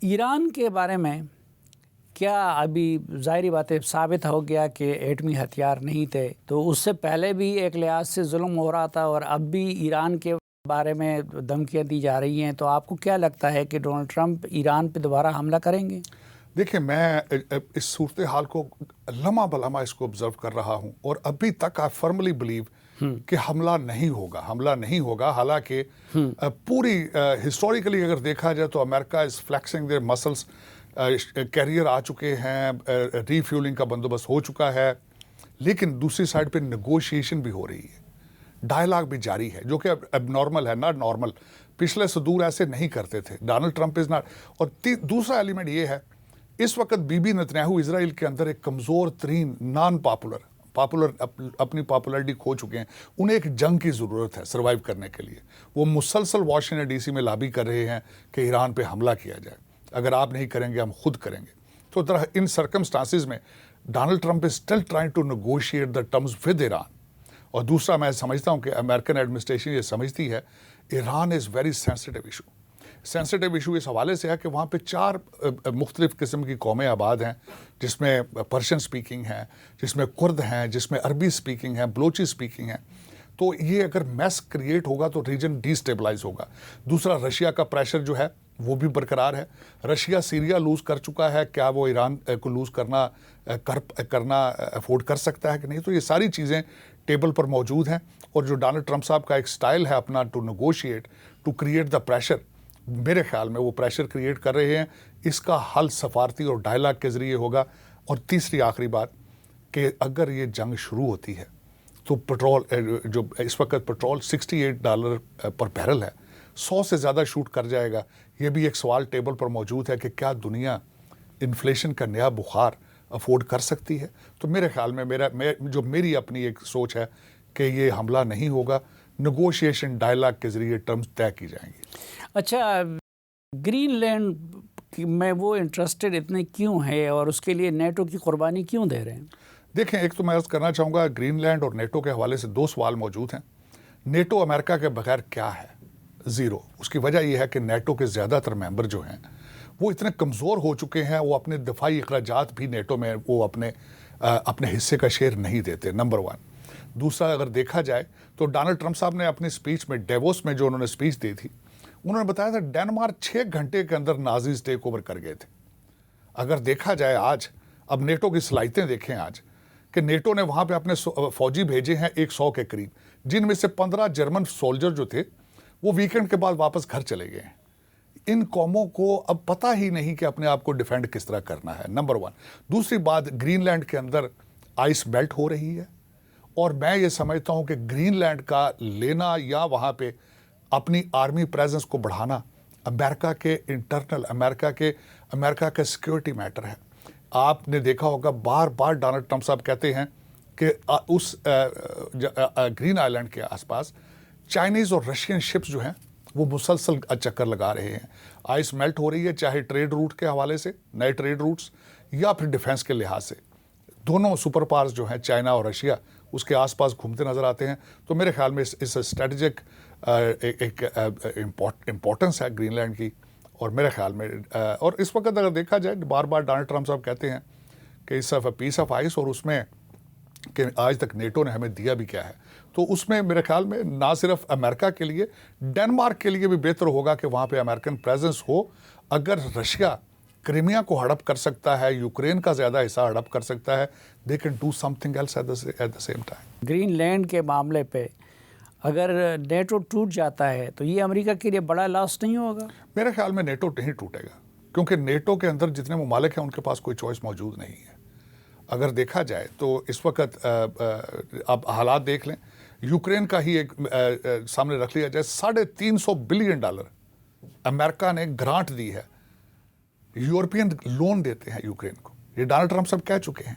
ایران کے بارے میں کیا ابھی ظاہری بات ہے ثابت ہو گیا کہ ایٹمی ہتھیار نہیں تھے، تو اس سے پہلے بھی ایک لحاظ سے ظلم ہو رہا تھا اور اب بھی ایران کے بارے میں دھمکیاں دی جا رہی ہیں، تو آپ کو کیا لگتا ہے کہ ڈونلڈ ٹرمپ ایران پہ دوبارہ حملہ کریں گے؟ دیکھیں، میں اس صورتحال کو لمحہ بلمحہ اس کو آبزرو کر رہا ہوں اور ابھی تک آئی فرملی بلیو کہ حملہ نہیں ہوگا حالانکہ پوری ہسٹوریکلی اگر دیکھا جائے تو امریکہ از فلیکسنگ دیئر مسلس، کیریئر آ چکے ہیں، ری فیولنگ کا بندوبست ہو چکا ہے، لیکن دوسری سائڈ پہ نیگوشیشن بھی ہو رہی ہے، ڈائلاگ بھی جاری ہے، جو کہ اب نارمل ہے، ناٹ نارمل، پچھلے صدور ایسے نہیں کرتے تھے، ڈونلڈ ٹرمپ از ناٹ۔ اور دوسرا ایلیمنٹ یہ ہے، اس وقت بی بی نتنیاہو اسرائیل کے اندر ایک کمزور ترین نان پاپولر اپنی پاپولرٹی کھو چکے ہیں، انہیں ایک جنگ کی ضرورت ہے سروائیو کرنے کے لیے۔ وہ مسلسل واشنگٹن ڈی سی میں لابی کر رہے ہیں کہ ایران پہ حملہ کیا جائے، اگر آپ نہیں کریں گے ہم خود کریں گے۔ تو ان سرکمسٹانسز میں Donald Trump is still trying to negotiate the terms with Iran. اور دوسرا میں سمجھتا ہوں کہ امریکن ایڈمنسٹریشن یہ سمجھتی ہے Iran is very sensitive issue اس حوالے سے ہے کہ وہاں پہ 4 مختلف قسم کی قومیں آباد ہیں، جس میں پرشین سپیکنگ ہیں، جس میں کرد ہیں، جس میں عربی سپیکنگ ہیں، بلوچی سپیکنگ ہیں۔ تو یہ اگر میس کریٹ ہوگا تو ریجن ڈی سٹیبلائز ہوگا۔ دوسرا، رشیا کا پریشر جو ہے وہ بھی برقرار ہے۔ رشیا سیریا لوز کر چکا ہے، کیا وہ ایران کو لوز کرنا افورڈ کر سکتا ہے کہ نہیں؟ تو یہ ساری چیزیں ٹیبل پر موجود ہیں، اور جو ڈونلڈ ٹرمپ صاحب کا ایک سٹائل ہے اپنا to negotiate, to create the pressure, میرے خیال میں وہ پریشر کریٹ کر رہے ہیں۔ اس کا حل سفارتی اور ڈائلاگ کے ذریعے ہوگا۔ اور تیسری آخری بات کہ اگر یہ جنگ شروع ہوتی ہے تو پٹرول، جو اس وقت پٹرول $68 پر بیرل ہے، 100 سے زیادہ شوٹ کر جائے گا۔ یہ بھی ایک سوال ٹیبل پر موجود ہے کہ کیا دنیا انفلیشن کا نیا بخار افورڈ کر سکتی ہے؟ تو میرے خیال میں میری اپنی ایک سوچ ہے کہ یہ حملہ نہیں ہوگا، نیگوشیشن ڈائلاگ کے ذریعے ٹرمز طے کی جائیں گی۔ اچھا، گرین لینڈ میں وہ انٹرسٹڈ اتنے کیوں ہے اور اس کے لیے نیٹو کی قربانی کیوں دے رہے ہیں؟ دیکھیں، ایک تو میں عرض کرنا چاہوں گا، گرین لینڈ اور نیٹو کے حوالے سے 2 سوال موجود ہیں۔ نیٹو امریکہ کے بغیر کیا ہے؟ زیرو۔ اس کی وجہ یہ ہے کہ نیٹو کے زیادہ تر ممبر جو ہیں وہ اتنے کمزور ہو چکے ہیں، وہ اپنے دفاعی اخراجات بھی نیٹو میں وہ اپنے حصے کا شیئر نہیں دیتے، نمبر 1۔ دوسرا، اگر دیکھا جائے تو ڈونلڈ ٹرمپ صاحب نے اپنی سپیچ میں، ڈیووس میں جو انہوں نے سپیچ دی تھی، انہوں نے بتایا تھا ڈینمارک 6 گھنٹے کے اندر نازیز ٹیک اوور کر گئے تھے۔ اگر دیکھا جائے آج، اب نیٹو کی صلاحیتیں دیکھیں آج، کہ نیٹو نے وہاں پہ اپنے فوجی بھیجے ہیں 100 کے قریب، جن میں سے 15 جرمن سولجر جو تھے وہ ویکنڈ کے بعد واپس گھر چلے گئے ہیں۔ ان قوموں کو اب پتہ ہی نہیں کہ اپنے آپ کو ڈیفینڈ کس طرح کرنا ہے، نمبر 1۔ دوسری بات، گرین لینڈ کے اندر آئس میلٹ ہو رہی ہے، اور میں یہ سمجھتا ہوں کہ گرین لینڈ کا لینا یا وہاں پہ اپنی آرمی پریزنس کو بڑھانا امریکہ کے انٹرنل، امریکہ کا سیکیورٹی میٹر ہے۔ آپ نے دیکھا ہوگا بار بار ڈونلڈ ٹرمپ صاحب کہتے ہیں کہ اس گرین آئی لینڈ کے آس پاس چائنیز اور رشین شپس جو ہیں وہ مسلسل چکر لگا رہے ہیں۔ آئس میلٹ ہو رہی ہے، چاہے ٹریڈ روٹ کے حوالے سے، نئے ٹریڈ روٹس، یا پھر ڈیفینس کے لحاظ سے۔ دونوں سپر پاورز جو ہیں، چائنا اور رشیا، اس کے آس پاس گھومتے نظر آتے ہیں۔ تو میرے خیال میں اس اسٹریٹجک ایک امپورٹنس ہے گرین لینڈ کی، اور میرے خیال میں اور اس وقت اگر دیکھا جائے، بار بار ڈونلڈ ٹرمپ صاحب کہتے ہیں کہ it's a piece of ice, اور اس میں کہ آج تک نیٹو نے ہمیں دیا بھی کیا ہے۔ تو اس میں میرے خیال میں نہ صرف امریکہ کے لیے، ڈنمارک کے لیے بھی بہتر ہوگا کہ وہاں پہ امریکن پریزنس ہو۔ اگر رشیا کرائمیا کو ہڑپ کر سکتا ہے، یوکرین کا زیادہ حصہ ہڑپ کر سکتا ہے، they can do something else at the same time۔ Greenland کے معاملے پہ اگر نیٹو ٹوٹ جاتا ہے تو یہ امریکہ کے لیے بڑا لاس نہیں ہوگا؟ میرے خیال میں نیٹو نہیں ٹوٹے گا، کیونکہ نیٹو کے اندر جتنے ممالک ہیں ان کے پاس کوئی چوائس موجود نہیں ہے۔ اگر دیکھا جائے تو اس وقت اب حالات دیکھ لیں، یوکرین کا ہی ایک سامنے رکھ لیا جائے، $350 بلین امریکہ نے گرانٹ دی ہے، یورپین لون دیتے ہیں یوکرین کو، یہ ڈونلڈ ٹرمپ صاحب کہہ چکے ہیں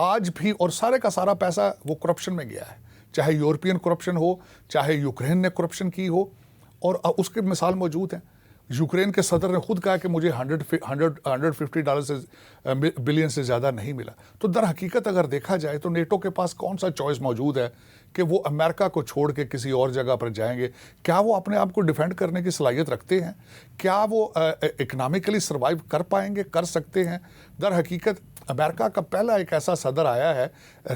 آج بھی، اور سارے کا سارا پیسہ وہ کرپشن میں گیا ہے، چاہے یورپین کرپشن ہو، چاہے یوکرین نے کرپشن کی ہو، اور اس کے مثال موجود ہیں۔ یوکرین کے صدر نے خود کہا کہ مجھے $150 بلین سے زیادہ نہیں ملا۔ تو در حقیقت اگر دیکھا جائے تو نیٹو کے پاس کون سا چوائس موجود ہے کہ وہ امریکہ کو چھوڑ کے کسی اور جگہ پر جائیں گے؟ کیا وہ اپنے آپ کو ڈیفینڈ کرنے کی صلاحیت رکھتے ہیں؟ کیا وہ اکنامکلی سروائیو کر پائیں گے، کر سکتے ہیں؟ در حقیقت امریکہ کا پہلا ایک ایسا صدر آیا ہے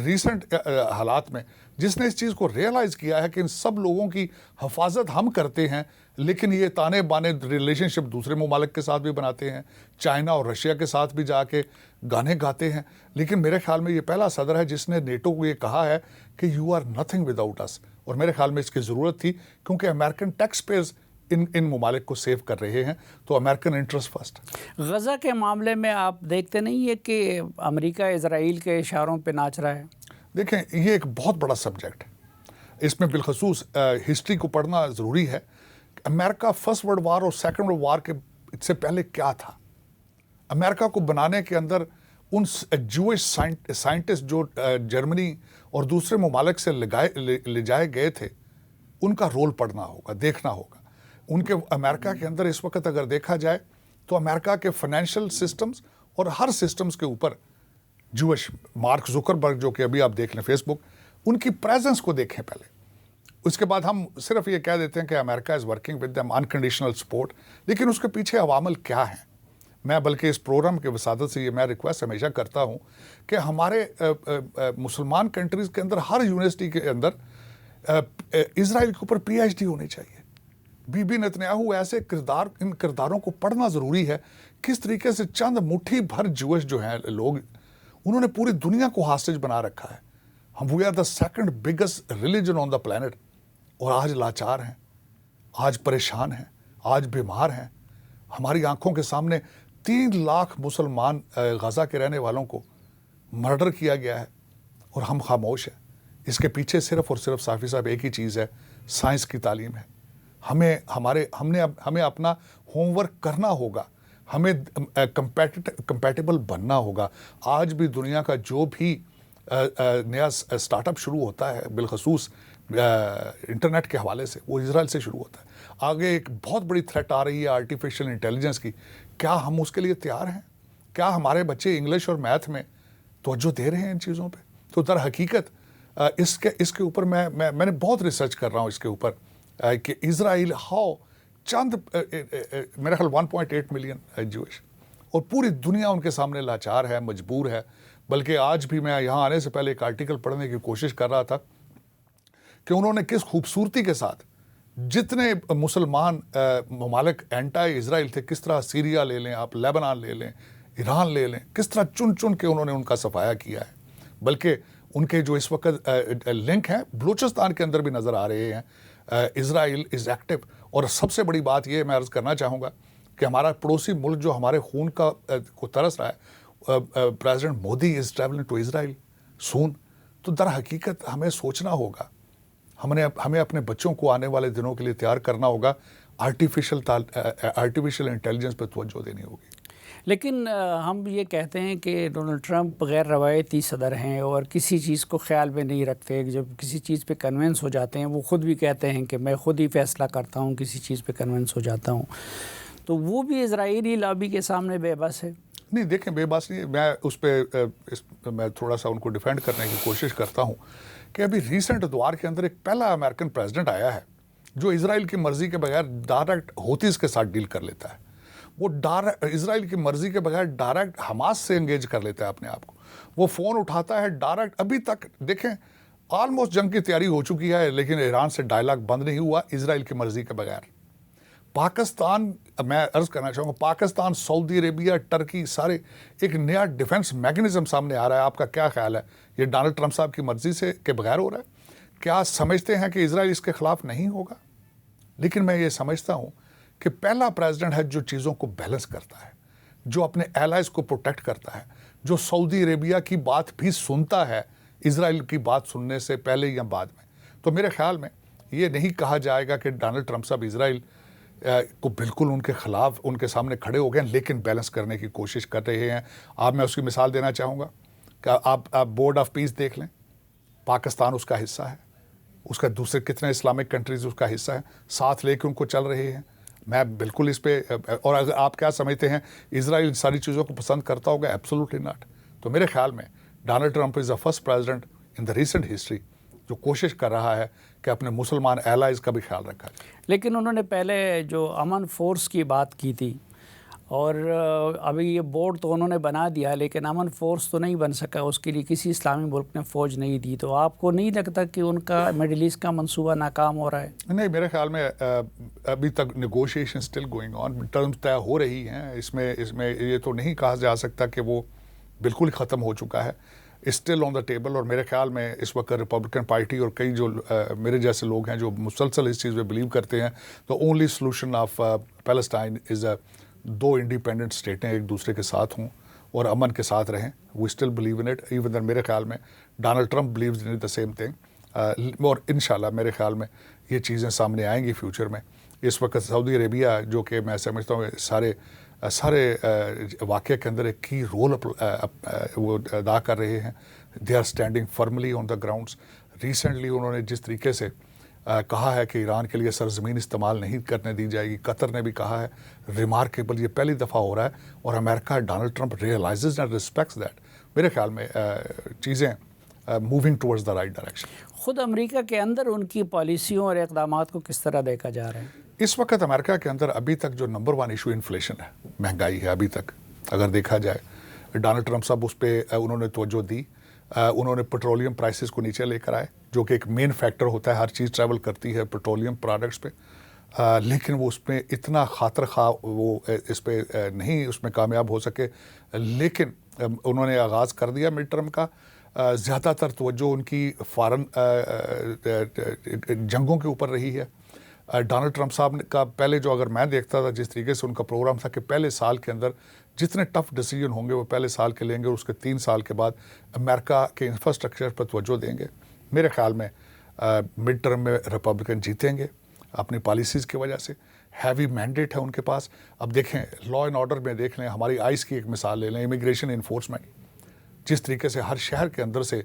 ریسنٹ حالات میں جس نے اس چیز کو ریئلائز کیا ہے کہ ان سب لوگوں کی حفاظت ہم کرتے ہیں، لیکن یہ تانے بانے ریلیشن شپ دوسرے ممالک کے ساتھ بھی بناتے ہیں، چائنا اور رشیا کے ساتھ بھی جا کے گانے گاتے ہیں. لیکن میرے خیال میں یہ پہلا صدر ہے جس نے نیٹو کو یہ کہا ہے کہ یو آر نتھنگ وداؤٹ اس، اور میرے خیال میں اس کی ضرورت تھی کیونکہ امریکن ٹیکس پیئرز ان ممالک کو سیو کر رہے ہیں، تو امریکن انٹرسٹ فرسٹ. غزہ کے معاملے میں آپ دیکھتے نہیں ہے کہ امریکہ اسرائیل کے اشاروں پہ ناچ رہا ہے؟ دیکھیں یہ ایک بہت بڑا سبجیکٹ ہے، اس میں بالخصوص ہسٹری کو پڑھنا ضروری ہے. امریکہ فرسٹ ورلڈ وار اور سیکنڈ ورلڈ وار کے سے پہلے کیا تھا؟ امریکہ کو بنانے کے اندر ان جوئش سائنٹسٹ جو جرمنی اور دوسرے ممالک سے لے جائے گئے تھے، ان کا رول پڑھنا ہوگا، دیکھنا ہوگا. ان کے امریکہ کے اندر اس وقت اگر دیکھا جائے تو امریکہ کے فائنینشیل سسٹمز اور ہر سسٹمز کے اوپر جوش، مارک زکربرگ جو کہ ابھی آپ دیکھ لیں فیس بک، ان کی پریزنس کو دیکھیں پہلے. اس کے بعد ہم صرف یہ کہہ دیتے ہیں کہ امریکہ is working with them unconditional support, لیکن اس کے پیچھے عوامل کیا ہیں؟ میں بلکہ اس پروگرام کے وسادت سے یہ میں ریکویسٹ ہمیشہ کرتا ہوں کہ ہمارے مسلمان کنٹریز کے اندر ہر یونیورسٹی کے اندر اسرائیل کے اوپر پی ایچ ڈی ہونی چاہیے. بی بی نتنیاہو ایسے کردار، ان کرداروں کو پڑھنا ضروری ہے، کس طریقے سے چند مٹھی بھر جوش جو ہیں لوگ، انہوں نے پوری دنیا کو ہاسٹیج بنا رکھا ہے. ہم we are the second biggest religion on the planet, اور آج لاچار ہیں، آج پریشان ہیں، آج بیمار ہیں. ہماری آنکھوں کے سامنے 3 لاکھ مسلمان غزہ کے رہنے والوں کو مرڈر کیا گیا ہے اور ہم خاموش ہیں. اس کے پیچھے صرف اور صرف صافی صاحب ایک ہی چیز ہے، سائنس کی تعلیم ہے. ہمیں اپنا ہوم ورک کرنا ہوگا، ہمیں کمپیٹیبل بننا ہوگا. آج بھی دنیا کا جو بھی نیا سٹارٹ اپ شروع ہوتا ہے، بالخصوص انٹرنیٹ کے حوالے سے، وہ اسرائیل سے شروع ہوتا ہے. آگے ایک بہت بڑی تھریٹ آ رہی ہے آرٹیفیشل انٹیلیجنس کی. کیا ہم اس کے لیے تیار ہیں؟ کیا ہمارے بچے انگلش اور میتھ میں توجہ دے رہے ہیں ان چیزوں پہ؟ تو در حقیقت اس کے اوپر میں نے بہت ریسرچ کر رہا ہوں اس کے اوپر کہ اسرائیل ہاؤ چند میرا خیال 1.8 ملین جوش، اور پوری دنیا ان کے سامنے لاچار ہے، مجبور ہے. بلکہ آج بھی میں یہاں آنے سے پہلے ایک آرٹیکل پڑھنے کی کوشش کر رہا تھا کہ انہوں نے کس خوبصورتی کے ساتھ جتنے مسلمان ممالک اینٹائی اسرائیل تھے، کس طرح سیریا لے لیں آپ، لیبنان لے لیں، ایران لے لیں، کس طرح چن چن کے انہوں نے ان کا صفایا کیا ہے. بلکہ ان کے جو اس وقت لنک ہیں بلوچستان کے اندر بھی نظر آ رہے ہیں. اسرائیل از ایکٹیو. اور سب سے بڑی بات یہ میں عرض کرنا چاہوں گا کہ ہمارا پڑوسی ملک جو ہمارے خون کو ترس رہا ہے، president Modi is travelling to Israel soon. تو در حقیقت ہمیں سوچنا ہوگا، ہمیں اپنے بچوں کو آنے والے دنوں کے لیے تیار کرنا ہوگا. آرٹیفیشل انٹیلیجنس پہ توجہ دینی ہوگی. لیکن ہم یہ کہتے ہیں کہ ڈونلڈ ٹرمپ غیر روایتی صدر ہیں اور کسی چیز کو خیال میں نہیں رکھتے. جب کسی چیز پہ کنونس ہو جاتے ہیں، وہ خود بھی کہتے ہیں کہ میں خود ہی فیصلہ کرتا ہوں، کسی چیز پہ کنونس ہو جاتا ہوں. تو وہ بھی اسرائیلی لابی کے سامنے بے بس ہے. نہیں دیکھیں، بے بس نہیں. میں اس پہ میں تھوڑا سا ان کو ڈیفینڈ کرنے کی کوشش کرتا ہوں کہ ابھی ریسنٹ اتوار کے اندر ایک پہلا امریکن پریزیڈنٹ آیا ہے جو اسرائیل کی مرضی کے بغیر ڈائریکٹ ہوتیز کے ساتھ ڈیل کر لیتا ہے. وہ اسرائیل کی مرضی کے بغیر ڈائریکٹ حماس سے انگیج کر لیتا ہے اپنے آپ کو. وہ فون اٹھاتا ہے ڈائریکٹ. ابھی تک دیکھیں آلموسٹ جنگ کی تیاری ہو چکی ہے، لیکن ایران سے ڈائلاگ بند نہیں ہوا اسرائیل کی مرضی کے بغیر. پاکستان، میں عرض کرنا چاہوں گا، پاکستان، سعودی عربیہ، ٹرکی، سارے ایک نیا ڈیفنس میکنزم سامنے آ رہا ہے. آپ کا کیا خیال ہے یہ ڈونلڈ ٹرمپ صاحب کی مرضی سے کے بغیر ہو رہا ہے؟ کیا سمجھتے ہیں کہ اسرائیل اس کے خلاف نہیں ہوگا؟ لیکن میں یہ سمجھتا ہوں کہ پہلا پریزیڈنٹ ہے جو چیزوں کو بیلنس کرتا ہے، جو اپنے ایلائز کو پروٹیکٹ کرتا ہے، جو سعودی عربیہ کی بات بھی سنتا ہے اسرائیل کی بات سننے سے پہلے یا بعد میں. تو میرے خیال میں یہ نہیں کہا جائے گا کہ ڈونلڈ ٹرمپ صاحب اسرائیل کو بالکل ان کے خلاف، ان کے سامنے کھڑے ہو گئے، لیکن بیلنس کرنے کی کوشش کر رہے ہیں. میں اس کی مثال دینا چاہوں گا کہ آپ بورڈ آف پیس دیکھ لیں. پاکستان اس کا حصہ ہے، اس کا دوسرے کتنے اسلامک کنٹریز اس کا حصہ ہیں، ساتھ لے کے ان کو چل رہے ہیں. میں بالکل اس پہ، اور اگر آپ کیا سمجھتے ہیں اسرائیل ان ساری چیزوں کو پسند کرتا ہوگا؟ Absolutely not. تو میرے خیال میں Donald Trump is the first president in the recent history جو کوشش کر رہا ہے کہ اپنے مسلمان ایلائز کا بھی خیال رکھا جائے. لیکن انہوں نے پہلے جو امن فورس کی بات کی تھی اور ابھی یہ بورڈ تو انہوں نے بنا دیا لیکن امن فورس تو نہیں بن سکا, اس کے لیے کسی اسلامی ملک نے فوج نہیں دی. تو آپ کو نہیں لگتا کہ ان کا مڈل ایسٹ کا منصوبہ ناکام ہو رہا ہے؟ نہیں, میرے خیال میں ابھی تک negotiation still going on, terms طے ہو رہی ہیں. اس میں یہ تو نہیں کہا جا سکتا کہ وہ بالکل ہی ختم ہو چکا ہے. Still on the table. اور میرے خیال میں اس وقت ریپبلکن پارٹی اور کئی جو میرے جیسے لوگ ہیں جو مسلسل اس چیز میں بلیو کرتے ہیں, تو only solution of Palestine is دو انڈیپینڈنٹ اسٹیٹیں ایک دوسرے کے ساتھ ہوں اور امن کے ساتھ رہیں. We still believe in it. Even then میرے خیال میں Donald Trump believes in the same thing. اور انشاءاللہ میرے خیال میں یہ چیزیں سامنے آئیں گی فیوچر میں. اس وقت سعودی عربیہ جو کہ میں سمجھتا ہوں سارے واقعے کے اندر ایک کی رول وہ ادا کر رہے ہیں. They are standing firmly on the grounds. Recently انہوں نے جس طریقے سے کہا ہے کہ ایران کے لیے سرزمین استعمال نہیں کرنے دی جائے گی, قطر نے بھی کہا ہے, ریمارکیبل. یہ پہلی دفعہ ہو رہا ہے اور امریکہ Donald Trump realises and respects that. میرے خیال میں چیزیں moving towards the right direction. خود امریکہ کے اندر ان کی پالیسیوں اور اقدامات کو کس طرح دیکھا جا رہا ہے؟ اس وقت امریکہ کے اندر ابھی تک جو نمبر 1 ایشو انفلیشن ہے, مہنگائی ہے. ابھی تک اگر دیکھا جائے ڈونلڈ ٹرمپ صاحب اس پہ انہوں نے توجہ دی. انہوں نے پیٹرولیم پرائسز کو نیچے لے کر آئے, جو کہ ایک مین فیکٹر ہوتا ہے. ہر چیز ٹریول کرتی ہے پیٹرولیم پروڈکٹس پہ, لیکن وہ اس میں اتنا خاطر خواہ وہ اس پہ نہیں اس میں کامیاب ہو سکے. لیکن انہوں نے آغاز کر دیا مڈ ٹرم کا. زیادہ تر توجہ ان کی فارن جنگوں کے اوپر رہی ہے. ڈونلڈ ٹرمپ صاحب کا پہلے جو اگر میں دیکھتا تھا جس طریقے سے ان کا پروگرام تھا کہ پہلے سال کے اندر جتنے ٹف ڈیسیجن ہوں گے وہ پہلے سال کے لیں گے اور اس کے 3 سال کے بعد امریکہ کے انفراسٹرکچر پر توجہ دیں گے. میرے خیال میں مڈ ٹرم میں ریپبلکن جیتیں گے اپنی پالیسیز کی وجہ سے. ہیوی مینڈیٹ ہے ان کے پاس. اب دیکھیں لا اینڈ آرڈر میں دیکھ لیں, ہماری آئس کی ایک مثال لے لیں, امیگریشن انفورسمنٹ. جس طریقے سے ہر شہر کے اندر سے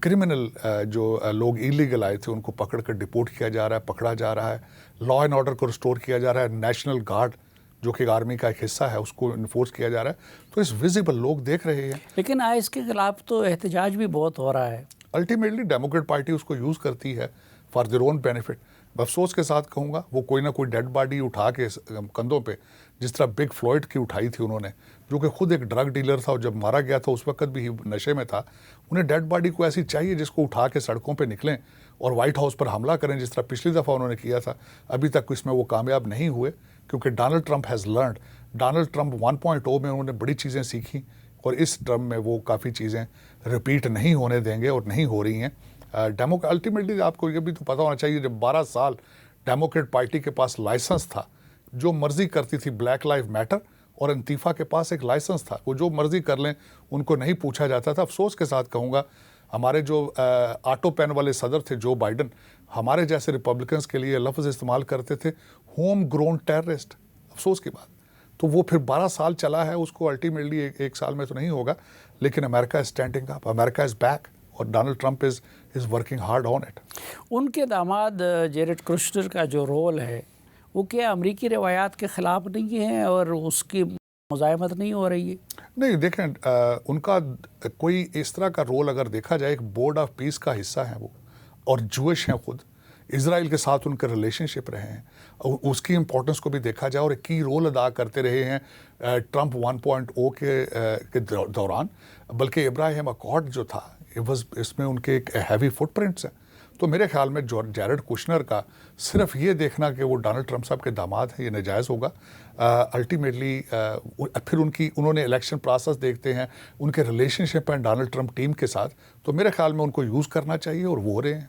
کرمنل جو لوگ ایلیگل آئے تھے ان کو پکڑ کر ڈپورٹ کیا جا رہا ہے, پکڑا جا رہا ہے. لا اینڈ آرڈر کو ریسٹور کیا جا رہا ہے. نیشنل گارڈ جو کہ آرمی کا ایک حصہ ہے اس کو انفورس کیا جا رہا ہے. تو اس ویزیبل لوگ دیکھ رہے ہیں. لیکن آئس کے خلاف تو احتجاج بھی بہت ہو رہا ہے. الٹیمیٹلی ڈیموکریٹ پارٹی اس کو یوز کرتی ہے فار دیئر اون بینیفٹ. افسوس کے ساتھ کہوں گا وہ کوئی نہ کوئی ڈیڈ باڈی اٹھا کے کندھوں پہ, جس طرح بگ فلوئڈ کی اٹھائی تھی انہوں نے, جو کہ خود ایک ڈرگ ڈیلر تھا اور جب مارا گیا تھا اس وقت بھی نشے میں تھا. انہیں ڈیڈ باڈی کو ایسی چاہیے جس کو اٹھا کے سڑکوں پہ نکلیں اور وائٹ ہاؤس پر حملہ کریں جس طرح پچھلی دفعہ انہوں نے کیا تھا. ابھی تک اس میں وہ کامیاب نہیں ہوئے کیونکہ Donald Trump has learned. Donald Trump 1.0 میں انہوں نے بڑی چیزیں سیکھیں اور اس ٹرم میں وہ کافی چیزیں ریپیٹ نہیں ہونے دیں گے اور نہیں ہو رہی ہیں. الٹیمیٹلی آپ کو یہ بھی تو پتہ ہونا چاہیے جب 12 سال ڈیموکریٹ پارٹی کے پاس لائسنس تھا, جو مرضی کرتی تھی بلیک لائف میٹر, اور انتیفا کے پاس ایک لائسنس تھا, وہ جو مرضی کر لیں ان کو نہیں پوچھا جاتا تھا. افسوس کے ساتھ کہوں گا ہمارے جو آٹو پین والے صدر تھے جو بائیڈن, ہمارے جیسے ریپبلکنز کے لیے لفظ استعمال کرتے تھے ہوم گرون ٹیررسٹ. افسوس کی بات. تو وہ پھر 12 سال چلا ہے, اس کو الٹیمیٹلی ایک سال میں تو نہیں ہوگا. لیکن امریکہ از اسٹینڈنگ اپ, امریکہ از بیک, اور Donald Trump is working hard on it. ان کے داماد جیرڈ کشنر کا جو رول ہے وہ کیا امریکی روایات کے خلاف نہیں ہے اور اس کی مزاحمت نہیں ہو رہی ہے؟ نہیں, دیکھیں ان کا کوئی اس طرح کا رول اگر دیکھا جائے, ایک بورڈ آف پیس کا حصہ ہیں وہ, اور جوش ہیں خود. اسرائیل کے ساتھ ان کے ریلیشن شپ رہے ہیں, اس کی امپورٹنس کو بھی دیکھا جائے اور ایک کی رول ادا کرتے رہے ہیں ٹرمپ 1.0 کے دوران. بلکہ ابراہیم اکارڈ جو تھا اس میں ان کے ایک ہیوی فٹ پرنٹس ہیں. تو میرے خیال میں جیرڈ کشنر کا صرف یہ دیکھنا کہ وہ ڈونلڈ ٹرمپ صاحب کے داماد ہیں یہ ناجائز ہوگا. الٹیمیٹلی پھر انہوں نے الیکشن پروسیس دیکھتے ہیں, ان کے ریلیشن شپ ہیں ڈونلڈ ٹرمپ ٹیم کے ساتھ, تو میرے خیال میں ان کو یوز کرنا چاہیے اور وہ ہو رہے ہیں.